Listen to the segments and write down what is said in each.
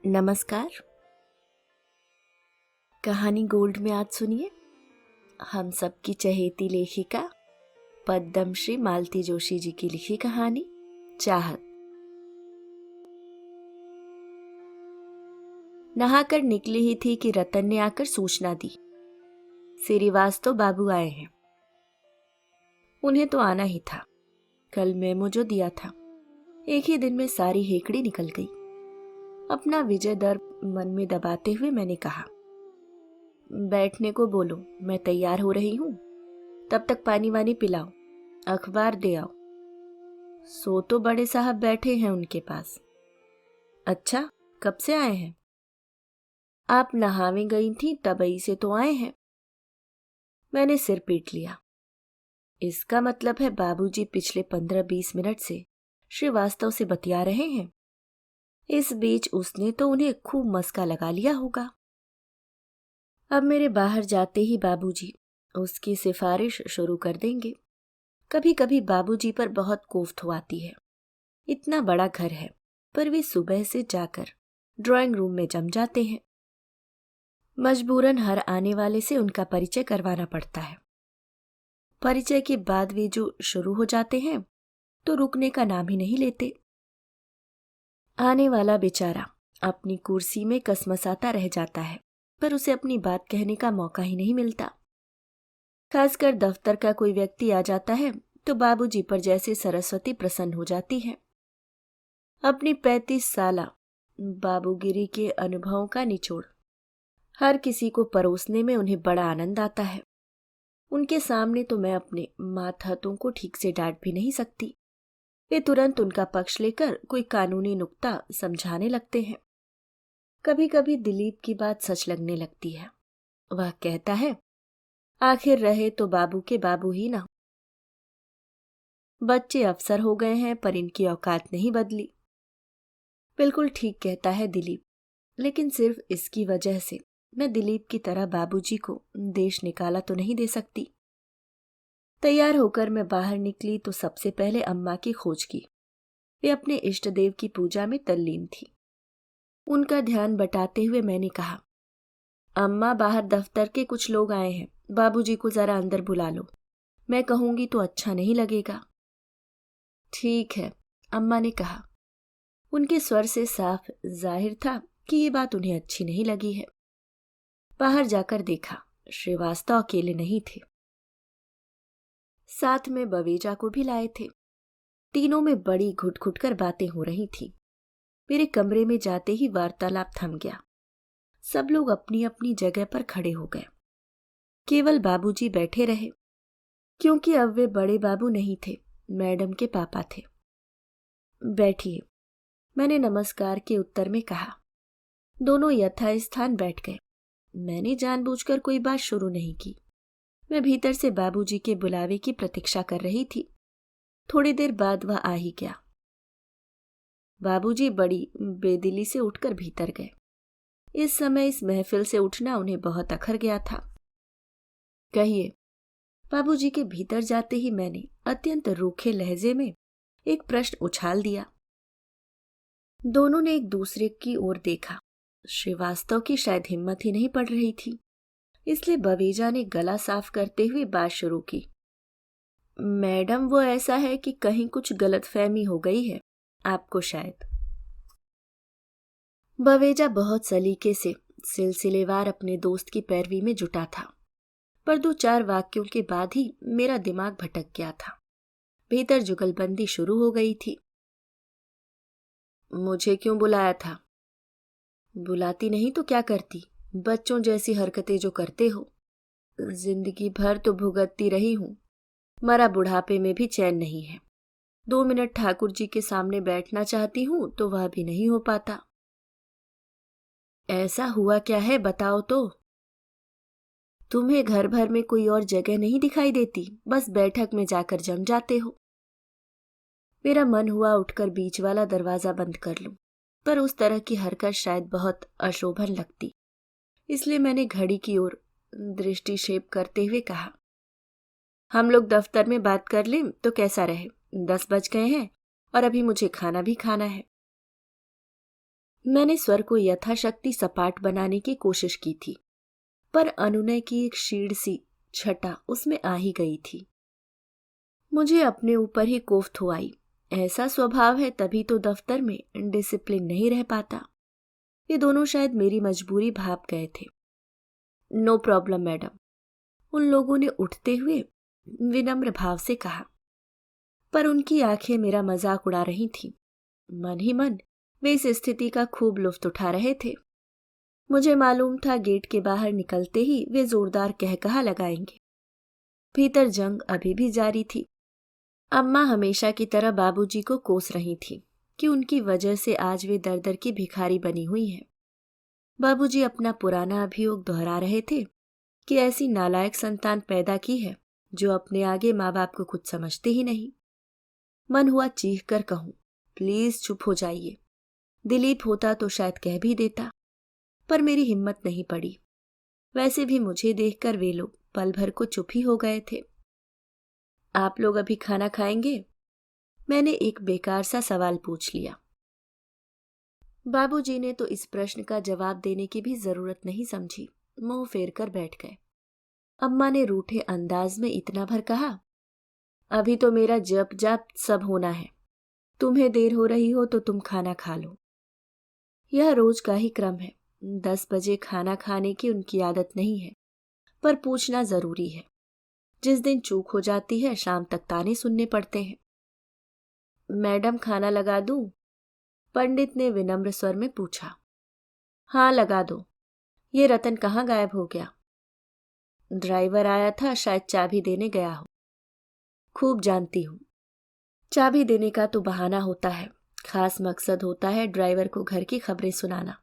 नमस्कार। कहानी गोल्ड में आज सुनिए हम सबकी चहेती लेखिका पद्मश्री मालती जोशी जी की लिखी कहानी चाहत। नहाकर निकली ही थी कि रतन ने आकर सूचना दी, श्रीवास्तव बाबू आए हैं। उन्हें तो आना ही था, कल मेमो जो दिया था, एक ही दिन में सारी हेकड़ी निकल गई। अपना विजय दर्प मन में दबाते हुए मैंने कहा, बैठने को बोलो, मैं तैयार हो रही हूं, तब तक पानी वानी पिलाओ, अखबार दे आओ। सो तो बड़े साहब बैठे हैं उनके पास। अच्छा, कब से आए हैं? आप नहाने गई थी तबई से तो आए हैं। मैंने सिर पीट लिया। इसका मतलब है बाबूजी पिछले 15-20 मिनट से श्रीवास्तव से बतिया रहे हैं। इस बीच उसने तो उन्हें खूब मस्का लगा लिया होगा। अब मेरे बाहर जाते ही बाबूजी उसकी सिफारिश शुरू कर देंगे। कभी कभी बाबूजी पर बहुत कोफ्त हो आती है। इतना बड़ा घर है, पर वे सुबह से जाकर ड्राइंग रूम में जम जाते हैं। मजबूरन हर आने वाले से उनका परिचय करवाना पड़ता है। परिचय के बाद वे जो शुरू हो जाते हैं तो रुकने का नाम ही नहीं लेते। आने वाला बेचारा अपनी कुर्सी में कसमसाता रह जाता है, पर उसे अपनी बात कहने का मौका ही नहीं मिलता। खासकर दफ्तर का कोई व्यक्ति आ जाता है तो बाबूजी पर जैसे सरस्वती प्रसन्न हो जाती है। अपनी 35 साला बाबूगिरी के अनुभवों का निचोड़ हर किसी को परोसने में उन्हें बड़ा आनंद आता है। उनके सामने तो मैं अपने मातहतों को ठीक से डांट भी नहीं सकती। वे तुरंत उनका पक्ष लेकर कोई कानूनी नुक्ता समझाने लगते हैं। कभी कभी दिलीप की बात सच लगने लगती है। वह कहता है, आखिर रहे तो बाबू के बाबू ही ना। बच्चे अफसर हो गए हैं पर इनकी औकात नहीं बदली। बिल्कुल ठीक कहता है दिलीप, लेकिन सिर्फ इसकी वजह से मैं दिलीप की तरह बाबूजी को देश निकाला तो नहीं दे सकती। तैयार होकर मैं बाहर निकली तो सबसे पहले अम्मा की खोज की। वे अपने इष्ट देव की पूजा में तल्लीन थी। उनका ध्यान बटाते हुए मैंने कहा, अम्मा, बाहर दफ्तर के कुछ लोग आए हैं, बाबूजी को जरा अंदर बुला लो। मैं कहूंगी तो अच्छा नहीं लगेगा। ठीक है, अम्मा ने कहा। उनके स्वर से साफ जाहिर था कि ये बात उन्हें अच्छी नहीं लगी है। बाहर जाकर देखा, श्रीवास्तव अकेले नहीं थे, साथ में बवेजा को भी लाए थे। तीनों में बड़ी घुट घुट कर बातें हो रही थी। मेरे कमरे में जाते ही वार्तालाप थम गया। सब लोग अपनी अपनी जगह पर खड़े हो गए। केवल बाबूजी बैठे रहे, क्योंकि अब वे बड़े बाबू नहीं थे, मैडम के पापा थे। बैठिए, मैंने नमस्कार के उत्तर में कहा। दोनों यथास्थान बैठ गए। मैंने जानबूझकर कोई बात शुरू नहीं की। मैं भीतर से बाबूजी के बुलावे की प्रतीक्षा कर रही थी। थोड़ी देर बाद वह आ ही गया। बाबूजी बड़ी बेदिली से उठकर भीतर गए। इस समय इस महफिल से उठना उन्हें बहुत अखर गया था। कहिए। बाबूजी के भीतर जाते ही मैंने अत्यंत रूखे लहजे में एक प्रश्न उछाल दिया। दोनों ने एक दूसरे की ओर देखा। श्रीवास्तव की शायद हिम्मत ही नहीं पड़ रही थी, इसलिए बवेजा ने गला साफ करते हुए बात शुरू की। मैडम, वो ऐसा है कि कहीं कुछ गलतफहमी हो गई है आपको शायद। बवेजा बहुत सलीके से सिलसिलेवार अपने दोस्त की पैरवी में जुटा था, पर 2-4 वाक्यों के बाद ही मेरा दिमाग भटक गया था। भीतर जुगलबंदी शुरू हो गई थी। मुझे क्यों बुलाया था? बुलाती नहीं तो क्या करती? बच्चों जैसी हरकतें जो करते हो। जिंदगी भर तो भुगतती रही हूं, मरा बुढ़ापे में भी चैन नहीं है। 2 मिनट ठाकुर जी के सामने बैठना चाहती हूं तो वह भी नहीं हो पाता। ऐसा हुआ क्या है, बताओ तो। तुम्हें घर भर में कोई और जगह नहीं दिखाई देती, बस बैठक में जाकर जम जाते हो। मेरा मन हुआ उठकर बीच वाला दरवाजा बंद कर लूं, पर उस तरह की हरकत शायद बहुत अशोभन लगती, इसलिए मैंने घड़ी की ओर दृष्टिक्षेप करते हुए कहा, हम लोग दफ्तर में बात कर लें तो कैसा रहे? 10 बज गए हैं और अभी मुझे खाना भी खाना है। मैंने स्वर को यथाशक्ति सपाट बनाने की कोशिश की थी, पर अनुनय की एक क्षीण सी छटा उसमें आ ही गई थी। मुझे अपने ऊपर ही कोफ्त हो आई। ऐसा स्वभाव है तभी तो दफ्तर में डिसिप्लिन नहीं रह पाता। ये दोनों शायद मेरी मजबूरी भाप गए थे। नो प्रॉब्लम मैडम, उन लोगों ने उठते हुए विनम्र भाव से कहा, पर उनकी आंखें मेरा मजाक उड़ा रही थीं। मन ही मन वे इस स्थिति का खूब लुत्फ उठा रहे थे। मुझे मालूम था गेट के बाहर निकलते ही वे जोरदार कहकहा लगाएंगे। भीतर जंग अभी भी जारी थी। अम्मा हमेशा की तरह बाबूजी को कोस रही थी कि उनकी वजह से आज वे दर दर की भिखारी बनी हुई हैं। बाबूजी अपना पुराना अभियोग दोहरा रहे थे कि ऐसी नालायक संतान पैदा की है जो अपने आगे माँ बाप को कुछ समझते ही नहीं। मन हुआ चीख कर कहूं, प्लीज चुप हो जाइए। दिलीप होता तो शायद कह भी देता, पर मेरी हिम्मत नहीं पड़ी। वैसे भी मुझे देखकर वे लोग पल भर को चुप ही हो गए थे। आप लोग अभी खाना खाएंगे? मैंने एक बेकार सा सवाल पूछ लिया। बाबूजी ने तो इस प्रश्न का जवाब देने की भी जरूरत नहीं समझी, मुंह फेर कर बैठ गए। अम्मा ने रूठे अंदाज में इतना भर कहा, अभी तो मेरा जप जाप सब होना है। तुम्हें देर हो रही हो तो तुम खाना खा लो। यह रोज का ही क्रम है। 10 बजे खाना खाने की उनकी आदत नहीं है, पर पूछना जरूरी है। जिस दिन चूक हो जाती है शाम तक ताने सुनने पड़ते हैं। मैडम खाना लगा दूं? पंडित ने विनम्र स्वर में पूछा। हाँ लगा दो। ये रतन कहाँ गायब हो गया? ड्राइवर आया था, शायद चाबी देने गया हो। खूब जानती हूं, चाबी देने का तो बहाना होता है, खास मकसद होता है ड्राइवर को घर की खबरें सुनाना।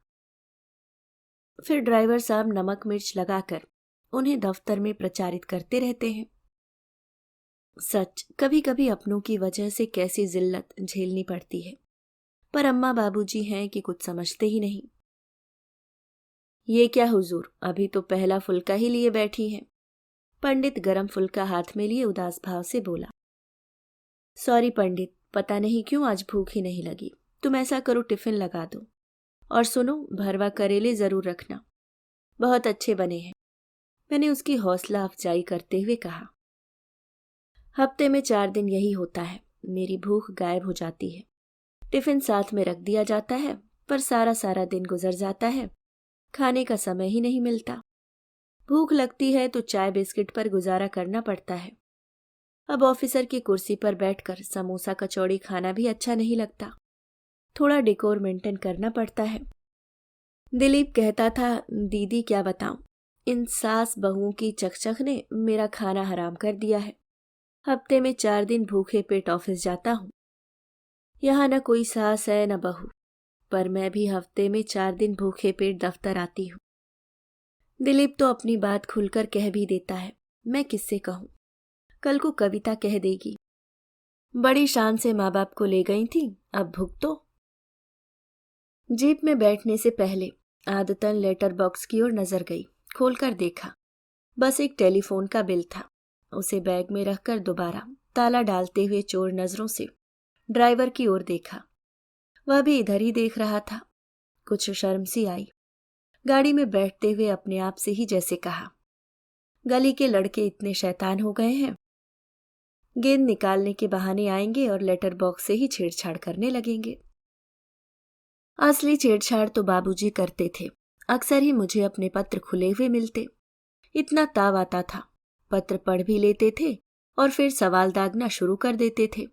फिर ड्राइवर साहब नमक मिर्च लगाकर उन्हें दफ्तर में प्रचारित करते रहते हैं। सच, कभी कभी अपनों की वजह से कैसी जिल्लत झेलनी पड़ती है, पर अम्मा बाबूजी हैं कि कुछ समझते ही नहीं। ये क्या हुजूर, अभी तो पहला फुल्का ही लिए बैठी हैं। पंडित गरम फुल्का हाथ में लिए उदास भाव से बोला। सॉरी पंडित, पता नहीं क्यों आज भूख ही नहीं लगी। तुम ऐसा करो, टिफिन लगा दो। और सुनो, भरवा करेले जरूर रखना, बहुत अच्छे बने हैं। मैंने उसकी हौसला अफजाई करते हुए कहा। हफ्ते में 4 दिन यही होता है, मेरी भूख गायब हो जाती है। टिफिन साथ में रख दिया जाता है, पर सारा सारा दिन गुजर जाता है, खाने का समय ही नहीं मिलता। भूख लगती है तो चाय बिस्किट पर गुजारा करना पड़ता है। अब ऑफिसर की कुर्सी पर बैठकर समोसा कचौड़ी खाना भी अच्छा नहीं लगता, थोड़ा डेकोर मेंटेन करना पड़ता है। दिलीप कहता था, दीदी क्या बताऊं, इन सास बहुओं की चकचक ने मेरा खाना हराम कर दिया है। हफ्ते में 4 दिन भूखे पेट ऑफिस जाता हूं। यहाँ न कोई सास है न बहू, पर मैं भी हफ्ते में 4 दिन भूखे पेट दफ्तर आती हूँ। दिलीप तो अपनी बात खुलकर कह भी देता है, मैं किससे कहूँ, कल को कविता कह देगी। बड़ी शान से माँ बाप को ले गई थी, अब भुगतो। जीप में बैठने से पहले आदतन लेटर बॉक्स की ओर नजर गई। खोलकर देखा, बस एक टेलीफोन का बिल था। उसे बैग में रखकर दोबारा ताला डालते हुए चोर नजरों से ड्राइवर की ओर देखा। वह भी इधर ही देख रहा था। कुछ शर्म सी आई। गाड़ी में बैठते हुए अपने आप से ही जैसे कहा, गली के लड़के इतने शैतान हो गए हैं, गेंद निकालने के बहाने आएंगे और लेटर बॉक्स से ही छेड़छाड़ करने लगेंगे। असली छेड़छाड़ तो बाबूजी करते थे। अक्सर ही मुझे अपने पत्र खुले हुए मिलते। इतना ताव आता था, पत्र पढ़ भी लेते थे और फिर सवाल दागना शुरू कर देते थे।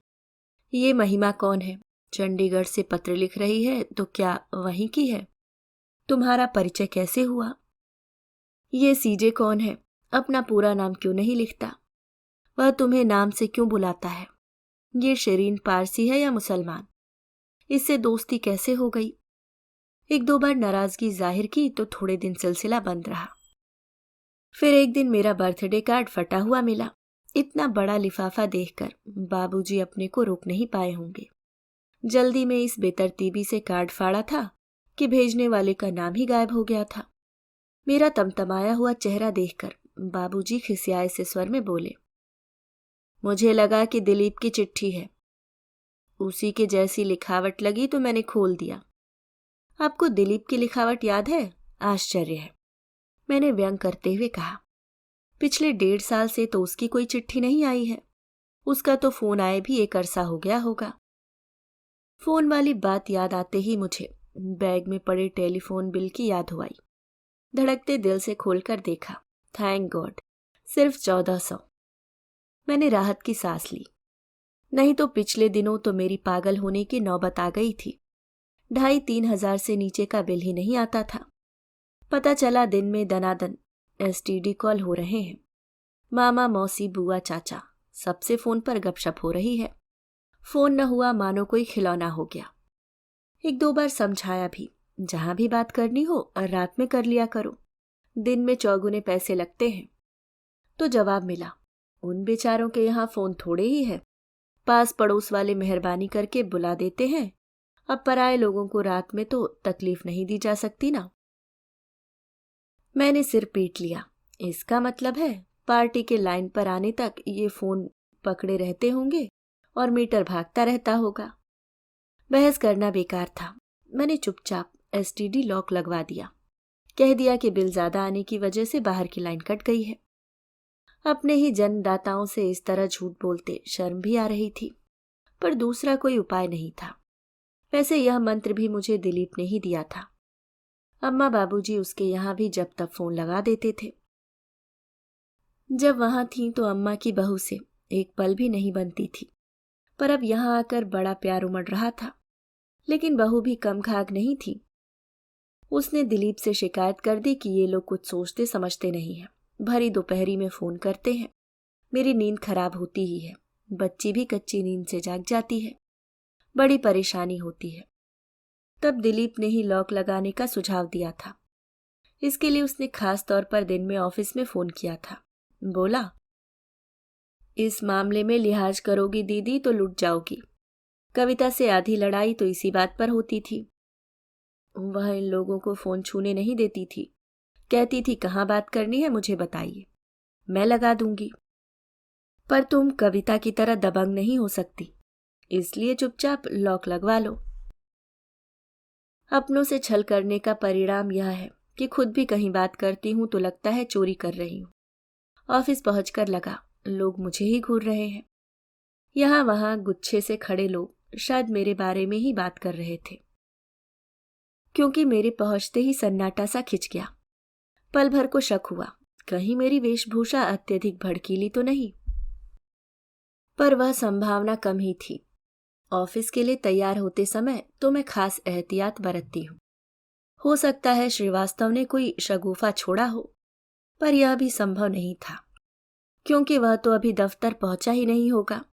ये महिमा कौन है, चंडीगढ़ से पत्र लिख रही है तो क्या वहीं की है? तुम्हारा परिचय कैसे हुआ? ये सीजे कौन है, अपना पूरा नाम क्यों नहीं लिखता? वह तुम्हें नाम से क्यों बुलाता है? ये शरीन पारसी है या मुसलमान? इससे दोस्ती कैसे हो गई? 1-2 बार नाराजगी जाहिर की तो थोड़े दिन सिलसिला बंद रहा। फिर एक दिन मेरा बर्थडे कार्ड फटा हुआ मिला। इतना बड़ा लिफाफा देखकर बाबूजी अपने को रोक नहीं पाए होंगे। जल्दी में इस बेतरतीबी से कार्ड फाड़ा था कि भेजने वाले का नाम ही गायब हो गया था। मेरा तमतमाया हुआ चेहरा देखकर बाबूजी खिसियाए से स्वर में बोले, मुझे लगा कि दिलीप की चिट्ठी है। उसी के जैसी लिखावट लगी तो मैंने खोल दिया। आपको दिलीप की लिखावट याद है? आश्चर्य है, मैंने व्यंग करते हुए कहा। पिछले 1.5 साल से तो उसकी कोई चिट्ठी नहीं आई है। उसका तो फोन आए भी एक अरसा हो गया होगा। फोन वाली बात याद आते ही मुझे बैग में पड़े टेलीफोन बिल की याद हो आई। धड़कते दिल से खोलकर देखा। थैंक गॉड, सिर्फ 1400। मैंने राहत की सांस ली। नहीं तो पिछले दिनों तो मेरी पागल होने की नौबत आ गई थी। 2,500-3 हजार से नीचे का बिल ही नहीं आता था। पता चला दिन में दनादन एसटीडी कॉल हो रहे हैं। मामा, मौसी, बुआ, चाचा सबसे फोन पर गपशप हो रही है। फोन न हुआ मानो कोई खिलौना हो गया। 1-2 बार समझाया भी, जहां भी बात करनी हो और रात में कर लिया करो, दिन में 4 पैसे लगते हैं। तो जवाब मिला, उन बेचारों के यहाँ फोन थोड़े ही है, पास पड़ोस वाले मेहरबानी करके बुला देते हैं। अब पराए लोगों को रात में तो तकलीफ नहीं दी जा सकती ना। मैंने सिर पीट लिया। इसका मतलब है पार्टी के लाइन पर आने तक ये फोन पकड़े रहते होंगे और मीटर भागता रहता होगा। बहस करना बेकार था। मैंने चुपचाप एसटीडी लॉक लगवा दिया। कह दिया कि बिल ज्यादा आने की वजह से बाहर की लाइन कट गई है। अपने ही जन्मदाताओं से इस तरह झूठ बोलते शर्म भी आ रही थी, पर दूसरा कोई उपाय नहीं था। वैसे यह मंत्र भी मुझे दिलीप ने ही दिया था। अम्मा बाबूजी उसके यहाँ भी जब तब फोन लगा देते थे। जब वहां थीं तो अम्मा की बहू से एक पल भी नहीं बनती थी, पर अब यहाँ आकर बड़ा प्यार उमड़ रहा था। लेकिन बहू भी कम घाघ नहीं थी। उसने दिलीप से शिकायत कर दी कि ये लोग कुछ सोचते समझते नहीं हैं। भरी दोपहरी में फोन करते हैं। मेरी नींद खराब होती ही है। बच्ची भी कच्ची नींद से जाग जाती है। बड़ी परेशानी होती है। तब दिलीप ने ही लॉक लगाने का सुझाव दिया था। इसके लिए उसने खास तौर पर दिन में ऑफिस में फोन किया था। बोला, इस मामले में लिहाज करोगी दीदी तो लुट जाओगी। कविता से आधी लड़ाई तो इसी बात पर होती थी। वह इन लोगों को फोन छूने नहीं देती थी। कहती थी कहाँ बात करनी है मुझे बताइए, मैं लगा दूंगी। पर तुम कविता की तरह दबंग नहीं हो सकती, इसलिए चुपचाप लॉक लगवा लो। अपनों से छल करने का परिणाम यह है कि खुद भी कहीं बात करती हूं तो लगता है चोरी कर रही हूं। ऑफिस पहुंचकर लगा लोग मुझे ही घूर रहे हैं। यहां वहां गुच्छे से खड़े लोग शायद मेरे बारे में ही बात कर रहे थे। क्योंकि मेरे पहुंचते ही सन्नाटा सा खिंच गया। पल भर को शक हुआ कहीं मेरी वेशभूषा अत्यधिक भड़कीली तो नहीं, पर वह संभावना कम ही थी। ऑफिस के लिए तैयार होते समय तो मैं खास एहतियात बरतती हूँ। हो सकता है श्रीवास्तव ने कोई शगुफा छोड़ा हो, पर यह भी संभव नहीं था, क्योंकि वह तो अभी दफ्तर पहुंचा ही नहीं होगा।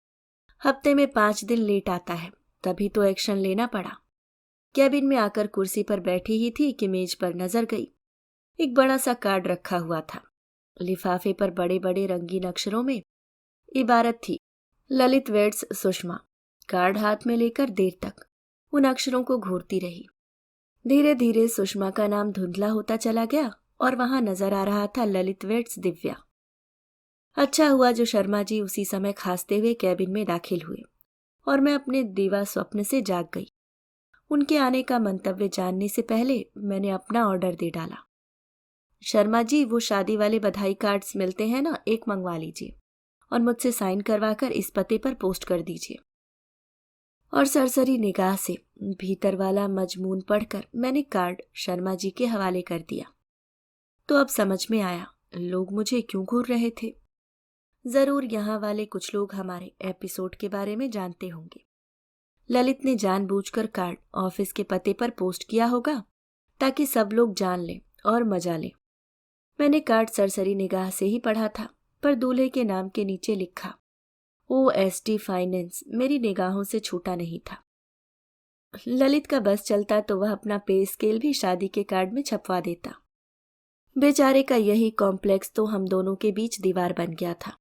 हफ्ते में 5 दिन लेट आता है, तभी तो एक्शन लेना पड़ा। कैबिन में आकर कुर्सी पर बैठी ही थी कि मेज पर नजर गई। एक बड़ा सा कार्ड रखा हुआ था। लिफाफे पर बड़े बड़े रंगीन अक्षरों में इबारत थी, ललित वेड्स सुषमा। कार्ड हाथ में लेकर देर तक उन अक्षरों को घूरती रही। धीरे धीरे सुषमा का नाम धुंधला होता चला गया और वहां नजर आ रहा था ललित वेड्स दिव्या। अच्छा हुआ जो शर्मा जी उसी समय खांसते हुए कैबिन में दाखिल हुए और मैं अपने दीवा स्वप्न से जाग गई। उनके आने का मंतव्य जानने से पहले मैंने अपना ऑर्डर दे डाला। शर्मा जी, वो शादी वाले बधाई कार्ड्स मिलते हैं ना, एक मंगवा लीजिए और मुझसे साइन करवाकर इस पते पर पोस्ट कर दीजिए। और सरसरी निगाह से भीतर वाला मजमून पढ़कर मैंने कार्ड शर्मा जी के हवाले कर दिया। तो अब समझ में आया लोग मुझे क्यों घूर रहे थे। जरूर यहाँ वाले कुछ लोग हमारे एपिसोड के बारे में जानते होंगे। ललित ने जानबूझकर कार्ड ऑफिस के पते पर पोस्ट किया होगा ताकि सब लोग जान लें और मजा लें। मैंने कार्ड सरसरी निगाह से ही पढ़ा था, पर दूल्हे के नाम के नीचे लिखा OST फाइनेंस मेरी निगाहों से छूटा नहीं था। ललित का बस चलता तो वह अपना पे स्केल भी शादी के कार्ड में छपवा देता। बेचारे का यही कॉम्प्लेक्स तो हम दोनों के बीच दीवार बन गया था।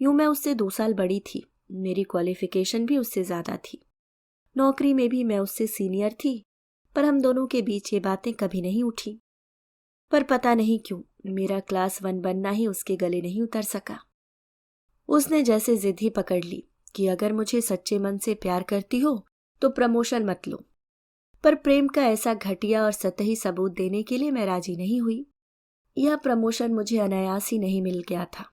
यूं मैं उससे 2 साल बड़ी थी, मेरी क्वालिफिकेशन भी उससे ज्यादा थी, नौकरी में भी मैं उससे सीनियर थी, पर हम दोनों के बीच ये बातें कभी नहीं उठी। पर पता नहीं क्यों मेरा क्लास 1 बनना ही उसके गले नहीं उतर सका। उसने जैसे जिद ही पकड़ ली कि अगर मुझे सच्चे मन से प्यार करती हो तो प्रमोशन मत लो। पर प्रेम का ऐसा घटिया और सतही सबूत देने के लिए मैं राजी नहीं हुई। यह प्रमोशन मुझे अनायास ही नहीं मिल गया था।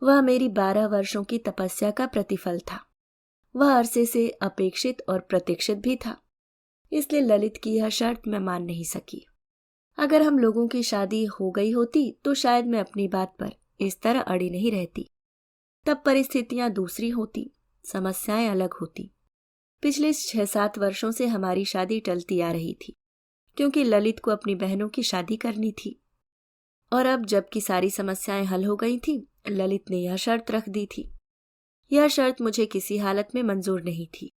वह मेरी 12 वर्षों की तपस्या का प्रतिफल था। वह अरसे से अपेक्षित और प्रतीक्षित भी था। इसलिए ललित की यह शर्त मैं मान नहीं सकी। अगर हम लोगों की शादी हो गई होती तो शायद मैं अपनी बात पर इस तरह अड़ी नहीं रहती। तब परिस्थितियां दूसरी होती, समस्याएं अलग होती। पिछले 6-7 वर्षों से हमारी शादी टलती आ रही थी, क्योंकि ललित को अपनी बहनों की शादी करनी थी। और अब जबकि सारी समस्याएं हल हो गई थीं, ललित ने यह शर्त रख दी थी। यह शर्त मुझे किसी हालत में मंजूर नहीं थी।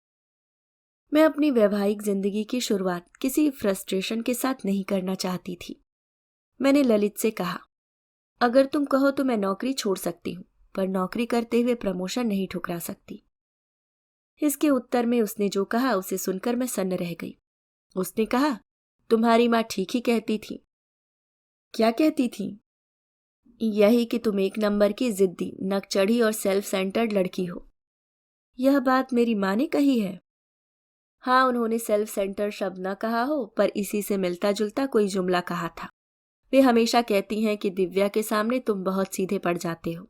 मैं अपनी वैवाहिक जिंदगी की शुरुआत किसी फ्रस्ट्रेशन के साथ नहीं करना चाहती थी। मैंने ललित से कहा, अगर तुम कहो तो मैं नौकरी छोड़ सकती हूँ, पर नौकरी करते हुए प्रमोशन नहीं ठुकरा सकती। इसके उत्तर में उसने जो कहा उसे सुनकर मैं सन्न रह गई। उसने कहा, तुम्हारी माँ ठीक ही कहती थी। क्या कहती थी? यही कि तुम एक नंबर की जिद्दी, नकचढ़ी और सेल्फ सेंटर्ड लड़की हो। यह बात मेरी माँ ने कही है? हाँ, उन्होंने सेल्फ सेंटर्ड शब्द न कहा हो, पर इसी से मिलता जुलता कोई जुमला कहा था। वे हमेशा कहती हैं कि दिव्या के सामने तुम बहुत सीधे पड़ जाते हो।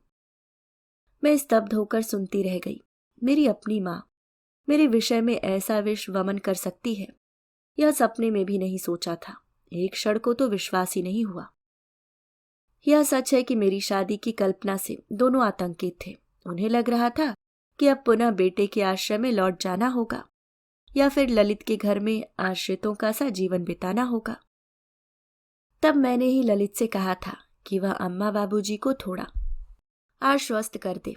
मैं स्तब्ध होकर सुनती रह गई। मेरी अपनी माँ मेरे विषय में ऐसा विष वमन कर सकती है, यह सपने में भी नहीं सोचा था। एक क्षण को तो विश्वास ही नहीं हुआ। यह सच है कि मेरी शादी की कल्पना से दोनों आतंकित थे। उन्हें लग रहा था कि अब पुनः बेटे के आश्रय में लौट जाना होगा, या फिर ललित के घर में आश्रितों का सा जीवन बिताना होगा। तब मैंने ही ललित से कहा था कि वह अम्मा बाबूजी को थोड़ा आश्वस्त कर दे।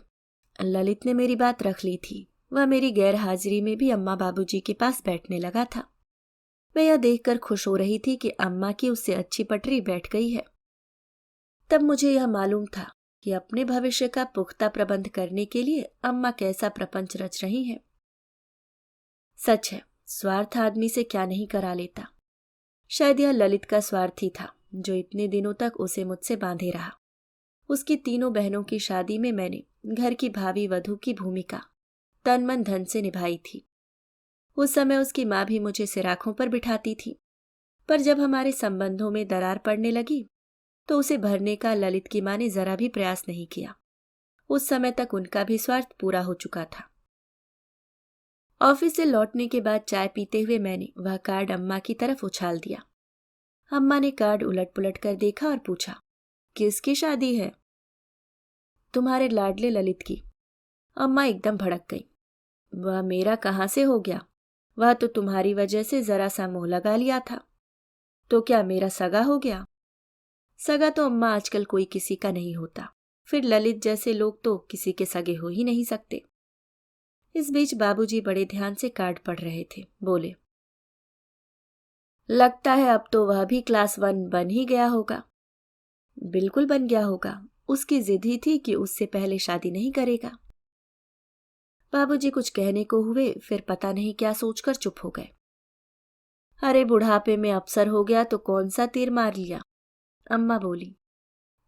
ललित ने मेरी बात रख ली थी। वह मेरी गैर हाजिरी में भी अम्मा बाबूजी के पास बैठने लगा था। मैं यह देखकर खुश हो रही थी कि अम्मा की उससे अच्छी पटरी बैठ गई है। तब मुझे यह मालूम था कि अपने भविष्य का पुख्ता प्रबंध करने के लिए अम्मा कैसा प्रपंच रच रही हैं। सच है, स्वार्थ आदमी से क्या नहीं करा लेता। शायद यह ललित का स्वार्थ ही था जो इतने दिनों तक उसे मुझसे बांधे रहा। उसकी तीनों बहनों की शादी में मैंने घर की भावी वधू की भूमिका तन मन धन से निभाई थी। उस समय उसकी माँ भी मुझे सिराखों पर बिठाती थी, पर जब हमारे संबंधों में दरार पड़ने लगी तो उसे भरने का ललित की माँ ने जरा भी प्रयास नहीं किया। उस समय तक उनका भी स्वार्थ पूरा हो चुका था। ऑफिस से लौटने के बाद चाय पीते हुए मैंने वह कार्ड अम्मा की तरफ उछाल दिया। अम्मा ने कार्ड उलट पुलट कर देखा और पूछा, किसकी शादी है? तुम्हारे लाडले ललित की। अम्मा एकदम भड़क गई। वह मेरा कहाँ से हो गया? वह तो तुम्हारी वजह से जरा सा मुंह लगा लिया था। तो क्या मेरा सगा हो गया? सगा तो अम्मा आजकल कोई किसी का नहीं होता। फिर ललित जैसे लोग तो किसी के सगे हो ही नहीं सकते। इस बीच बाबूजी बड़े ध्यान से कार्ड पढ़ रहे थे। बोले, लगता है अब तो वह भी क्लास 1 बन ही गया होगा। बिल्कुल बन गया होगा। उसकी जिद ही थी कि उससे पहले शादी नहीं करेगा। बाबूजी कुछ कहने को हुए, फिर पता नहीं क्या सोचकर चुप हो गए। अरे बुढ़ापे में अफसर हो गया तो कौन सा तीर मार लिया। अम्मा बोली,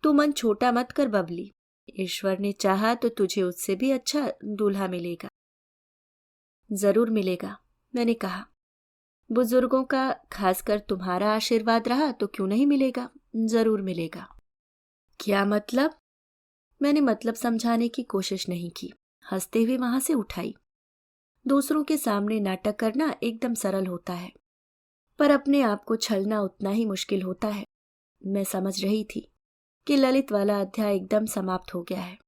तू मन छोटा मत कर बबली। ईश्वर ने चाहा तो तुझे उससे भी अच्छा दूल्हा मिलेगा। जरूर मिलेगा, मैंने कहा। बुजुर्गों का, खासकर तुम्हारा आशीर्वाद रहा तो क्यों नहीं मिलेगा? जरूर मिलेगा। क्या मतलब? मैंने मतलब समझाने की कोशिश नहीं की, हंसते हुए वहां से उठाई। दूसरों के सामने नाटक करना एकदम सरल होता है, पर अपने आप को छलना उतना ही मुश्किल होता है। मैं समझ रही थी कि ललित वाला अध्याय एकदम समाप्त हो गया है।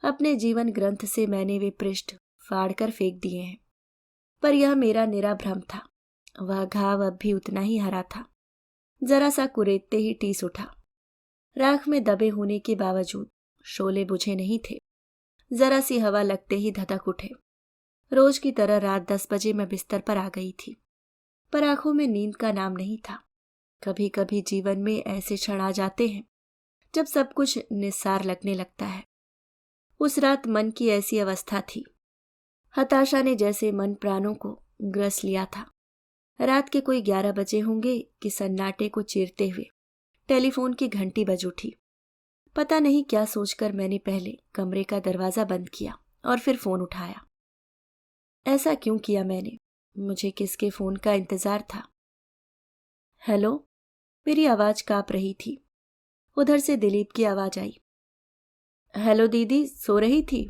अपने जीवन ग्रंथ से मैंने वे पृष्ठ फाड़ कर फेंक दिए हैं, पर यह मेरा निरा भ्रम था। वह घाव अब भी उतना ही हरा था। जरा सा कुरेदते ही टीस उठा। राख में दबे होने के बावजूद शोले बुझे नहीं थे। जरा सी हवा लगते ही धधक उठे। रोज की तरह रात 10 बजे मैं बिस्तर पर आ गई थी, पर आंखों में नींद का नाम नहीं था। कभी कभी जीवन में ऐसे क्षण आ जाते हैं जब सब कुछ निस्सार लगने लगता है। उस रात मन की ऐसी अवस्था थी। हताशा ने जैसे मन प्राणों को ग्रस लिया था। रात के कोई 11 बजे होंगे कि सन्नाटे को चीरते हुए टेलीफोन की घंटी बज उठी। पता नहीं क्या सोचकर मैंने पहले कमरे का दरवाजा बंद किया और फिर फोन उठाया। ऐसा क्यों किया मैंने? मुझे किसके फोन का इंतजार था। हेलो। मेरी आवाज कांप रही थी। उधर से दिलीप की आवाज आई। हेलो दीदी, सो रही थी?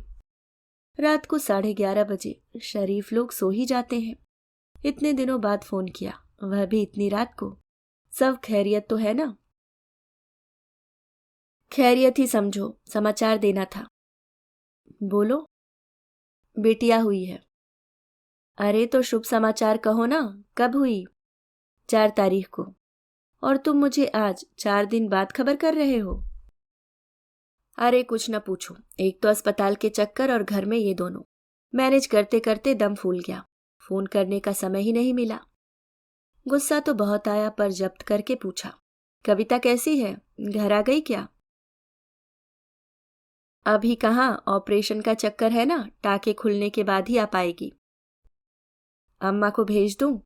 रात को 11:30 बजे शरीफ लोग सो ही जाते हैं। इतने दिनों बाद फोन किया, वह भी इतनी रात को। सब खैरियत तो है ना? खैरियत ही समझो, समाचार देना था। बोलो। बेटियां हुई है। अरे तो शुभ समाचार कहो ना, कब हुई? 4 तारीख को। और तुम मुझे आज 4 दिन बाद खबर कर रहे हो? अरे कुछ न पूछो, एक तो अस्पताल के चक्कर और घर में ये दोनों, मैनेज करते करते दम फूल गया। फोन करने का समय ही नहीं मिला। गुस्सा तो बहुत आया, पर जब्त करके पूछा, कविता कैसी है? घर आ गई क्या? अभी कहाँ, ऑपरेशन का चक्कर है ना, टाके खुलने के बाद ही आ पाएगी। अम्मा को भेज दूं?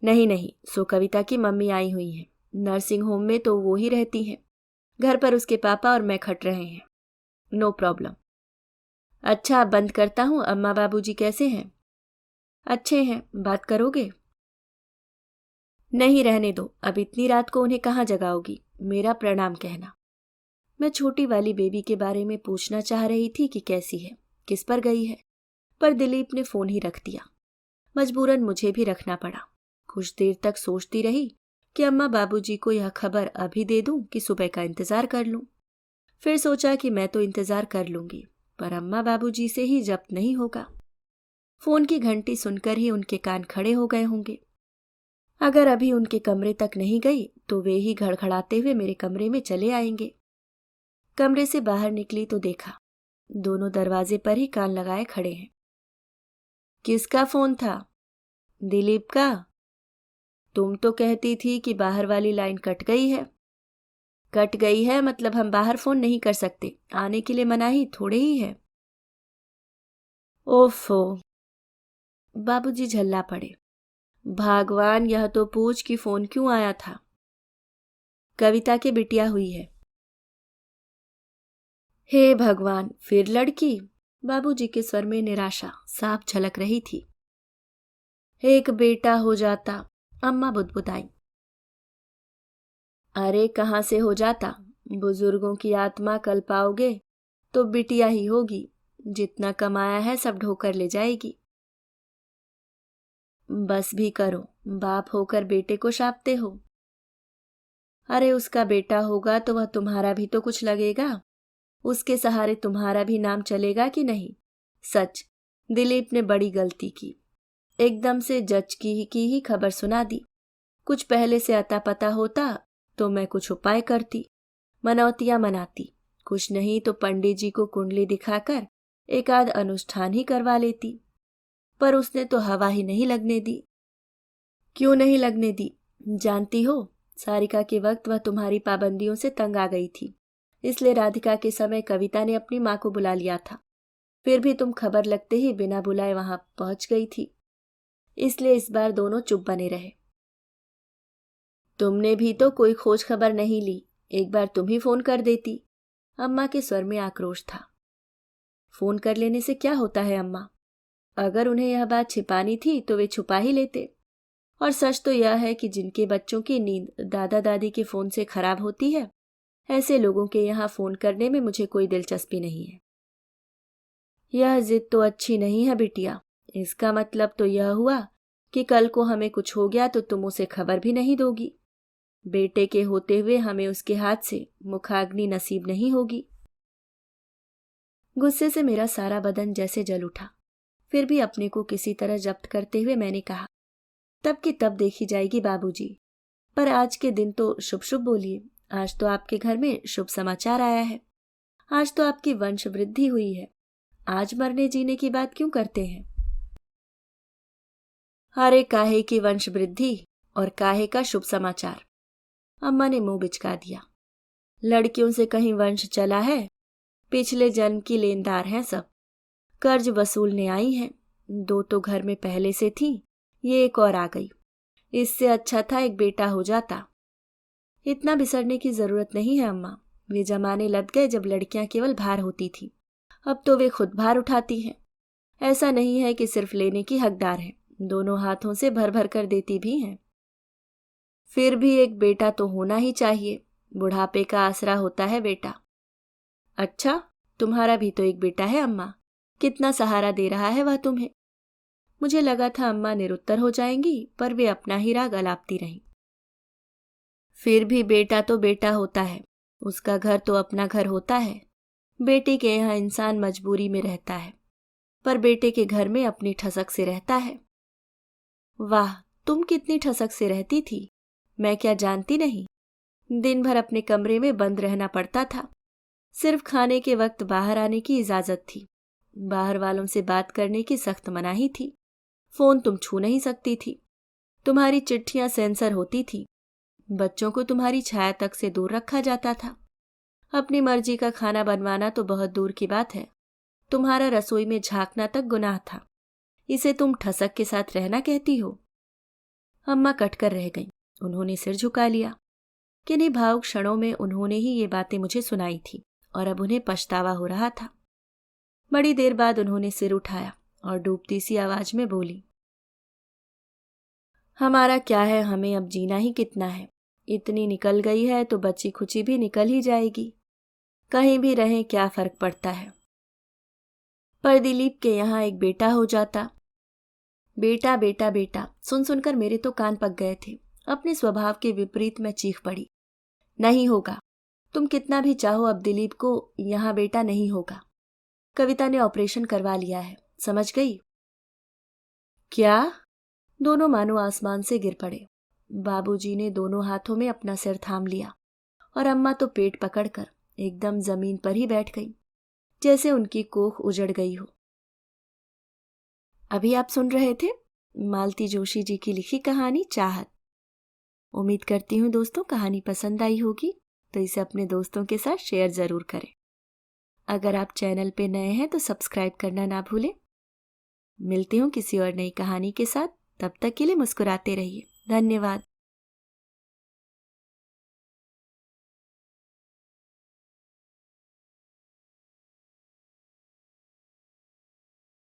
नहीं नहीं, सो कविता की मम्मी आई हुई हैं। नर्सिंग होम में तो वो ही रहती हैं। घर पर उसके पापा और मैं खट रहे हैं। No problem. अच्छा, अब बंद करता हूँ। अम्मा बाबूजी कैसे हैं? अच्छे हैं। बात करोगे? नहीं, रहने दो। अब इतनी रात को उन्हें कहाँ जगाओगी? मेरा प्रणाम कहना। मैं छोटी वाली बेबी के बारे में पूछना चाह रही थी कि कैसी है, किस पर गई है, पर दिलीप ने फोन ही रख दिया। मजबूरन मुझे भी रखना पड़ा। कुछ देर तक सोचती रही कि अम्मा बाबूजी को यह खबर अभी दे दूं कि सुबह का इंतजार कर लूं। फिर सोचा कि मैं तो इंतजार कर लूंगी, पर अम्मा बाबूजी से ही जब्त नहीं होगा। फोन की घंटी सुनकर ही उनके कान खड़े हो गए होंगे। अगर अभी उनके कमरे तक नहीं गई तो वे ही घड़घड़ाते हुए मेरे कमरे में चले आएंगे। कमरे से बाहर निकली तो देखा दोनों दरवाजे पर ही कान लगाए खड़े हैं। किसका फोन था? दिलीप का। तुम तो कहती थी कि बाहर वाली लाइन कट गई है। कट गई है मतलब हम बाहर फोन नहीं कर सकते, आने के लिए मनाही थोड़े ही है। ओफो। बाबूजी झल्ला पड़े। भगवान, यह तो पूछ कि फोन क्यों आया था। कविता के बिटिया हुई है। हे भगवान, फिर लड़की? बाबूजी के स्वर में निराशा साफ झलक रही थी। एक बेटा हो जाता, अम्मा बुदबुदाई। अरे कहाँ से हो जाता, बुजुर्गों की आत्मा कल पाओगे तो बिटिया ही होगी। जितना कमाया है सब ढोकर ले जाएगी। बस भी करो, बाप होकर बेटे को शापते हो। अरे उसका बेटा होगा तो वह तुम्हारा भी तो कुछ लगेगा। उसके सहारे तुम्हारा भी नाम चलेगा कि नहीं? सच, दिलीप ने बड़ी गलती की। एकदम से जज की ही खबर सुना दी। कुछ पहले से अता पता होता तो मैं कुछ उपाय करती, मनौतियां मनाती। कुछ नहीं तो पंडित जी को कुंडली दिखाकर एक आध अनुष्ठान ही करवा लेती। पर उसने तो हवा ही नहीं लगने दी। क्यों नहीं लगने दी? जानती हो, सारिका के वक्त वह तुम्हारी पाबंदियों से तंग आ गई थी, इसलिए राधिका के समय कविता ने अपनी माँ को बुला लिया था। फिर भी तुम खबर लगते ही बिना बुलाए वहां पहुंच गई थी, इसलिए इस बार दोनों चुप बने रहे। तुमने भी तो कोई खोज खबर नहीं ली, एक बार तुम ही फोन कर देती। अम्मा के स्वर में आक्रोश था। फोन कर लेने से क्या होता है अम्मा? अगर उन्हें यह बात छिपानी थी तो वे छुपा ही लेते। और सच तो यह है कि जिनके बच्चों की नींद दादा दादी के फोन से खराब होती है, ऐसे लोगों के यहाँ फोन करने में मुझे कोई दिलचस्पी नहीं है। यह जिद तो अच्छी नहीं है बिटिया। इसका मतलब तो यह हुआ कि कल को हमें कुछ हो गया तो तुम उसे खबर भी नहीं दोगी। बेटे के होते हुए हमें उसके हाथ से मुखाग्नि नसीब नहीं होगी। गुस्से से मेरा सारा बदन जैसे जल उठा। फिर भी अपने को किसी तरह जब्त करते हुए मैंने कहा, तब की तब देखी जाएगी बाबूजी, पर आज के दिन तो शुभ शुभ बोलिए। आज तो आपके घर में शुभ समाचार आया है। आज तो आपकी वंश वृद्धि हुई है। आज मरने जीने की बात क्यों करते हैं? अरे काहे की वंश वृद्धि और काहे का शुभ समाचार? अम्मा ने मुंह बिचका दिया। लड़कियों से कहीं वंश चला है? पिछले जन्म की लेनदार हैं सब। कर्ज वसूलने आई हैं। 2 तो घर में पहले से थी, ये एक और आ गई। इससे अच्छा था एक बेटा हो जाता। इतना बिसरने की जरूरत नहीं है अम्मा। वे जमाने लग गए जब लड़कियां केवल भार होती थी। अब तो वे खुद भार उठाती हैं। ऐसा नहीं है कि सिर्फ लेने की हकदार हैं, दोनों हाथों से भर भर कर देती भी हैं। फिर भी एक बेटा तो होना ही चाहिए, बुढ़ापे का आसरा होता है बेटा। अच्छा, तुम्हारा भी तो एक बेटा है अम्मा, कितना सहारा दे रहा है वह तुम्हें। मुझे लगा था अम्मा निरुत्तर हो जाएंगी, पर वे अपना ही राग अलापती रहीं। फिर भी बेटा तो बेटा होता है, उसका घर तो अपना घर होता है। बेटे के यहाँ इंसान मजबूरी में रहता है, पर बेटे के घर में अपनी ठसक से रहता है। वाह, तुम कितनी ठसक से रहती थी, मैं क्या जानती नहीं। दिन भर अपने कमरे में बंद रहना पड़ता था, सिर्फ खाने के वक्त बाहर आने की इजाजत थी। बाहर वालों से बात करने की सख्त मनाही थी। फोन तुम छू नहीं सकती थी, तुम्हारी चिट्ठियां सेंसर होती थी। बच्चों को तुम्हारी छाया तक से दूर रखा जाता था। अपनी मर्जी का खाना बनवाना तो बहुत दूर की बात है, तुम्हारा रसोई में झांकना तक गुनाह था। इसे तुम ठसक के साथ रहना कहती हो। अम्मा कटकर रह गईं। उन्होंने सिर झुका लिया। किन्हीं भावुक क्षणों में उन्होंने ही ये बातें मुझे सुनाई थी और अब उन्हें पछतावा हो रहा था। बड़ी देर बाद उन्होंने सिर उठाया और डूबती सी आवाज में बोली, हमारा क्या है, हमें अब जीना ही कितना है। इतनी निकल गई है तो बची खुची भी निकल ही जाएगी। कहीं भी रहें क्या फर्क पड़ता है। पर दिलीप के यहाँ एक बेटा हो जाता। बेटा बेटा बेटा सुन सुनकर मेरे तो कान पक गए थे। अपने स्वभाव के विपरीत मैं चीख पड़ी, नहीं होगा। तुम कितना भी चाहो, अब दिलीप को यहाँ बेटा नहीं होगा। कविता ने ऑपरेशन करवा लिया है, समझ गई? क्या? दोनों मानो आसमान से गिर पड़े। बाबूजी ने दोनों हाथों में अपना सिर थाम लिया और अम्मा तो पेट पकड़कर एकदम जमीन पर ही बैठ गई, जैसे उनकी कोख उजड़ गई हो। अभी आप सुन रहे थे मालती जोशी जी की लिखी कहानी चाहत। उम्मीद करती हूँ दोस्तों कहानी पसंद आई होगी, तो इसे अपने दोस्तों के साथ शेयर जरूर करें। अगर आप चैनल पे नए हैं तो सब्सक्राइब करना ना भूलें। मिलती हूँ किसी और नई कहानी के साथ, तब तक के लिए मुस्कुराते रहिए। धन्यवाद।